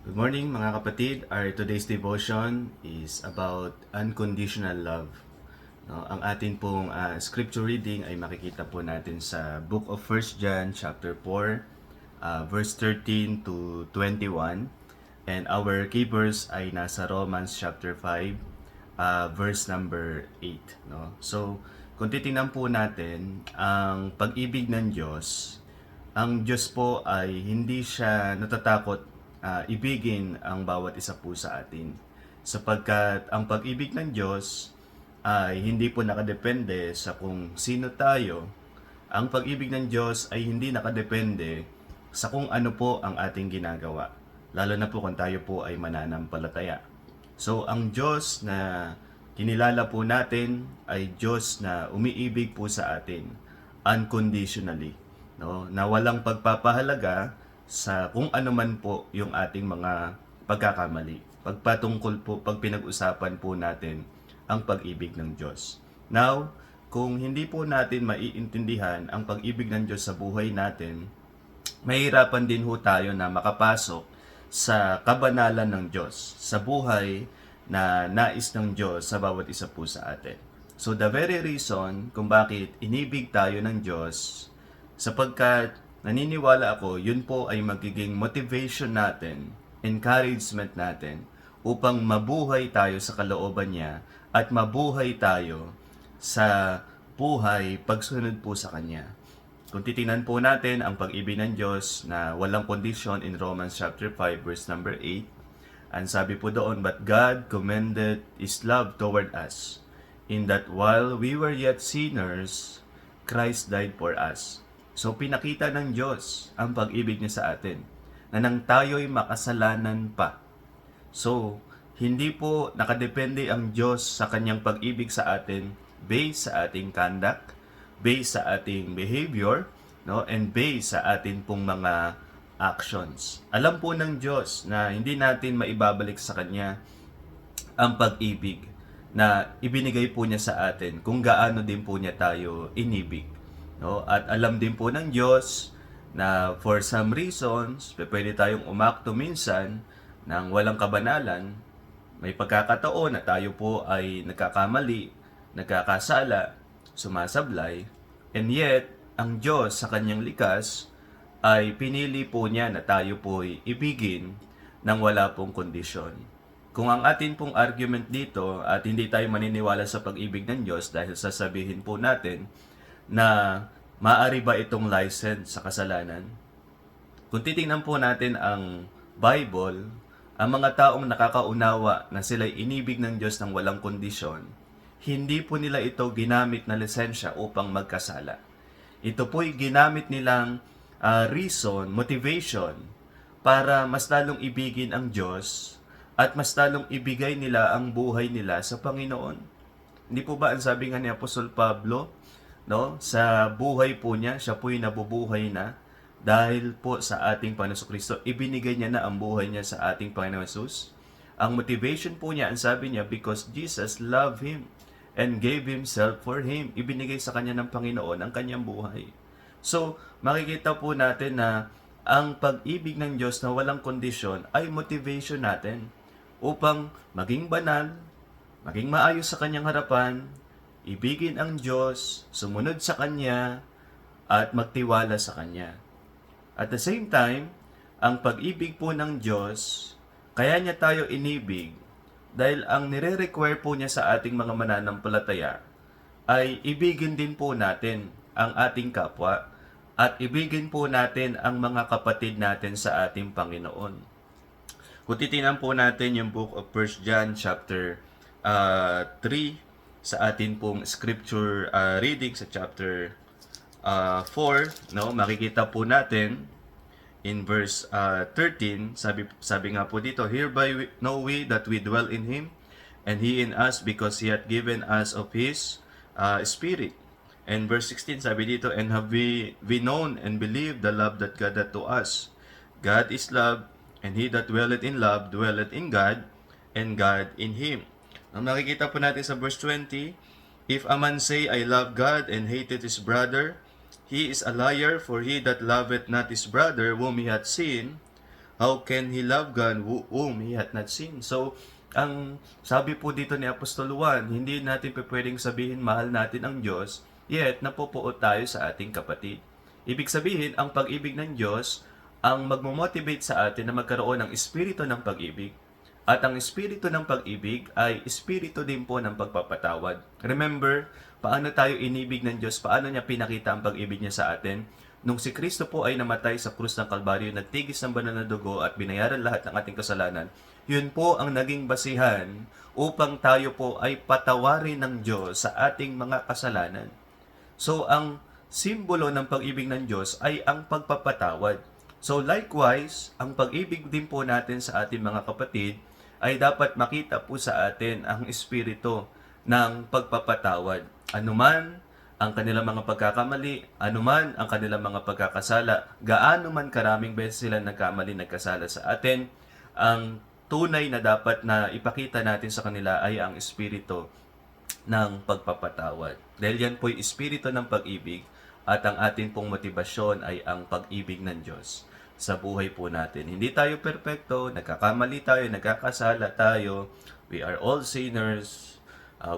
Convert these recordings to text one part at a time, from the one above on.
Good morning mga kapatid. Our today's devotion is about unconditional love. No, ang atin pong scripture reading ay makikita po natin sa Book of 1 John chapter 4, verse 13 to 21. And our key verse ay nasa Romans chapter 5, verse number 8. No? So, kung titingnan po natin, ang pag-ibig ng Diyos, ang Diyos po ay hindi siya natatakot ibigin ang bawat isa po sa atin. Sapagkat ang pag-ibig ng Diyos ay hindi po nakadepende sa kung sino tayo. Ang pag-ibig ng Diyos ay hindi nakadepende sa kung ano po ang ating ginagawa. Lalo na po kung tayo po ay mananampalataya. So, ang Diyos na kinilala po natin ay Diyos na umiibig po sa atin unconditionally, no? Na walang pagpapahalaga sa kung ano man po yung ating mga pagkakamali. Pagpatungkol po, pag pinag-usapan po natin ang pag-ibig ng Diyos. Now, kung hindi po natin maiintindihan ang pag-ibig ng Diyos sa buhay natin, mahirapan din ho tayo na makapasok sa kabanalan ng Diyos, sa buhay na nais ng Diyos sa bawat isa po sa atin. So the very reason kung bakit inibig tayo ng Diyos, sapagkat naniniwala ako, yun po ay magiging motivation natin, encouragement natin, upang mabuhay tayo sa kalooban niya at mabuhay tayo sa buhay pagsunod po sa Kanya. Kung titingnan po natin ang pag-ibig ng Diyos na walang kondisyon in Romans chapter 5 verse number 8, ang sabi po doon, "But God commended His love toward us, in that while we were yet sinners, Christ died for us." So pinakita ng Diyos ang pag-ibig niya sa atin, na nang tayo'y makasalanan pa. So, hindi po nakadepende ang Diyos sa kanyang pag-ibig sa atin based sa ating conduct, based sa ating behavior, no, and based sa atin pong mga actions. Alam po ng Diyos na hindi natin maibabalik sa Kanya ang pag-ibig na ibinigay po niya sa atin kung gaano din po niya tayo inibig. No? At alam din po ng Diyos na for some reasons, pwede tayong umakto minsan ng walang kabanalan. May pagkakataon na tayo po ay nagkakamali, nagkakasala, sumasablay, and yet, ang Diyos sa kanyang likas ay pinili po niya na tayo po ay ibigin ng wala pong kondisyon. Kung ang atin pong argument dito at hindi tayo maniniwala sa pag-ibig ng Diyos dahil sasabihin po natin na maaari ba itong license sa kasalanan? Kung titingnan po natin ang Bible, ang mga taong nakakaunawa na sila'y inibig ng Diyos ng walang kondisyon, hindi po nila ito ginamit na lisensya upang magkasala. Ito po'y ginamit nilang reason, motivation, para mas lalong ibigin ang Diyos at mas lalong ibigay nila ang buhay nila sa Panginoon. Hindi po ba ang sabi nga ni Apostol Pablo, no? Sa buhay po niya, siya po'y nabubuhay na dahil po sa ating Panginoon Kristo, ibinigay niya na ang buhay niya sa ating Panginoon Jesus. Ang motivation po niya, ang sabi niya, because Jesus loved Him and gave Himself for Him. Ibinigay sa kanya ng Panginoon ang kanyang buhay. So, makikita po natin na ang pag-ibig ng Diyos na walang kondisyon ay motivation natin upang maging banal, maging maayos sa kanyang harapan, ibigin ang Diyos, sumunod sa Kanya, at magtiwala sa Kanya. At the same time, ang pag-ibig po ng Diyos, kaya niya tayo inibig dahil ang nire-require po niya sa ating mga mananampalataya ay ibigin din po natin ang ating kapwa at ibigin po natin ang mga kapatid natin sa ating Panginoon. Kung titingnan po natin yung book of 1 John chapter 3 sa atin pong scripture reading sa chapter 4, no, makikita po natin in verse 13, sabi nga po dito, "Hereby know we that we dwell in Him, and He in us, because He hath given us of His Spirit." And verse 16, sabi dito, "And have we known and believed the love that God hath to us. God is love, and he that dwelleth in love dwelleth in God, and God in him." Ang makikita po natin sa verse 20, "If a man say, I love God, and hateth his brother, he is a liar, for he that loveth not his brother whom he hath seen, How can he love God whom he hath not seen? So, ang sabi po dito ni Apostol Juan, hindi natin pwedeng sabihin mahal natin ang Diyos, yet napupuot tayo sa ating kapatid. Ibig sabihin, ang pag-ibig ng Diyos ang magmomotivate sa atin na magkaroon ng espiritu ng pag-ibig. At ang espiritu ng pag-ibig ay espiritu din po ng pagpapatawad. Remember, paano tayo inibig ng Diyos? Paano niya pinakita ang pag-ibig niya sa atin? Nung si Kristo po ay namatay sa krus ng Kalbaryo, nagtigis ng banal na dugo at binayaran lahat ng ating kasalanan, yun po ang naging basihan upang tayo po ay patawarin ng Diyos sa ating mga kasalanan. So, ang simbolo ng pag-ibig ng Diyos ay ang pagpapatawad. So, likewise, ang pag-ibig din po natin sa ating mga kapatid ay dapat makita po sa atin ang espiritu ng pagpapatawad. Anuman ang kanilang mga pagkakamali, anuman ang kanilang mga pagkakasala, gaano man karaming beses sila nagkamali, nagkasala sa atin, ang tunay na dapat na ipakita natin sa kanila ay ang espiritu ng pagpapatawad. Dahil yan po'y espiritu ng pag-ibig at ang atin pong motibasyon ay ang pag-ibig ng Diyos sa buhay po natin. Hindi tayo perpekto, nagkakamali tayo, nagkakasala tayo, we are all sinners,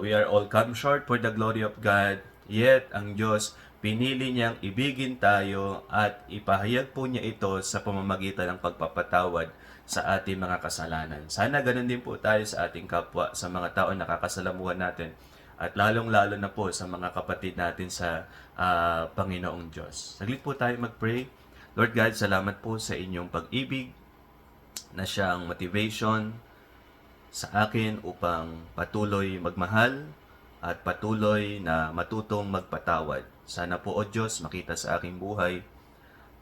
we are all come short for the glory of God. Yet, ang Diyos, pinili niyang ibigin tayo at ipahayag po niya ito sa pamamagitan ng pagpapatawad sa ating mga kasalanan. Sana ganun din po tayo sa ating kapwa, sa mga tao nakakasalamuhan natin, at lalong-lalo na po sa mga kapatid natin sa Panginoong Diyos. Saglit po tayo mag-pray. Lord God, salamat po sa inyong pag-ibig na siyang motivation sa akin upang patuloy magmahal at patuloy na matutong magpatawad. Sana po, O Diyos, makita sa aking buhay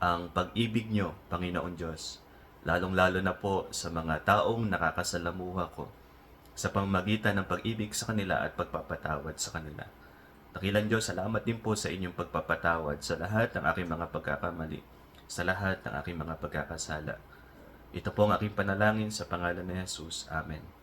ang pag-ibig nyo, Panginoon Diyos. Lalong-lalo na po sa mga taong nakakasalamuha ko sa pamamagitan ng pag-ibig sa kanila at pagpapatawad sa kanila. Dakilang Diyos, salamat din po sa inyong pagpapatawad sa lahat ng aking mga pagkakamali, sa lahat ng aking mga pagkakasala. Ito po ang aking panalangin sa pangalan ni Jesus. Amen.